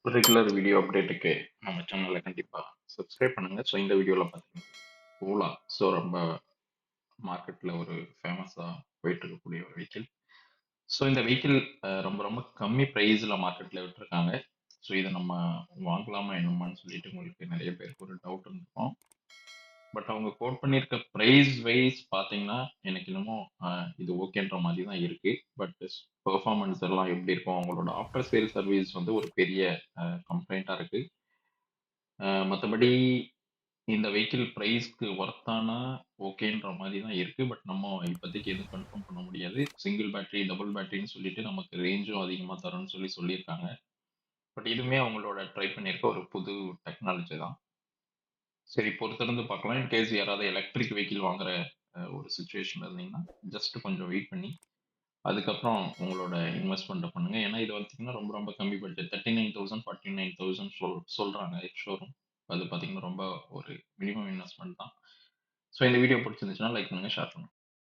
Regular video அப்டேட்டுக்கு நம்ம சேனலை கண்டிப்பாக சப்ஸ்கிரைப் பண்ணுங்கள். ஸோ இந்த வீடியோவில் பார்த்தீங்கன்னா ஓலா ஸோ ரொம்ப மார்க்கெட்டில் ஒரு ஃபேமஸாக போயிட்டு இருக்கக்கூடிய ஒரு வெஹிக்கிள். ஸோ இந்த வெஹிக்கிள் ரொம்ப ரொம்ப கம்மி ப்ரைஸில் மார்க்கெட்டில் விட்டுருக்காங்க. ஸோ இதை நம்ம வாங்கலாமா என்னமான்னு சொல்லிட்டு உங்களுக்கு நிறைய பேருக்கு ஒரு டவுட் இருந்திருக்கும். பட் அவங்க கோட் பண்ணியிருக்க ப்ரைஸ் வைஸ் பார்த்தீங்கன்னா எனக்கு இன்னமும் இது ஓகேன்ற மாதிரி தான் இருக்குது. பட் பெர்ஃபார்மன்ஸ் எல்லாம் எப்படி இருக்கும், அவங்களோட ஆஃப்டர் சேல் சர்வீஸ் வந்து ஒரு பெரிய கம்ப்ளைண்ட்டாக இருக்குது. மற்றபடி இந்த வெஹிக்கிள் ப்ரைஸ்க்கு ஒர்த்தானா ஓகேன்ற மாதிரி தான் இருக்கு. பட் நம்ம இப்போதைக்கு எதுவும் கன்ஃபார்ம் பண்ண முடியாது. சிங்கிள் பேட்டரி, டபுள் பேட்டரின்னு சொல்லிட்டு நமக்கு ரேஞ்சும் அதிகமாக தரும்னு சொல்லியிருக்காங்க. பட் இதுவுமே அவங்களோட ட்ரை பண்ணியிருக்க ஒரு புது டெக்னாலஜி தான். சரி, பொறுத்திருந்து பார்க்கலாம். இன்கேஸ் யாராவது எலக்ட்ரிக் வெஹிக்கிள் வாங்குற ஒரு சுச்சுவேஷன் இருந்தீங்கன்னா ஜஸ்ட் கொஞ்சம் வெயிட் பண்ணி அதுக்கப்புறம் உங்களோட இன்வெஸ்ட்மெண்ட்டை பண்ணுங்க. ஏன்னா இது பார்த்தீங்கன்னா ரொம்ப ரொம்ப கம்மி பட்ஜெட் 39,000 49,000 சொல்றாங்க ஷோரூம். அது பார்த்தீங்கன்னா ரொம்ப ஒரு மினிமம் இன்வெஸ்ட்மெண்ட் தான். ஸோ இந்த வீடியோ பிடிச்சிருந்துச்சுன்னா லைக் பண்ணுங்க, ஷேர் பண்ணுங்க.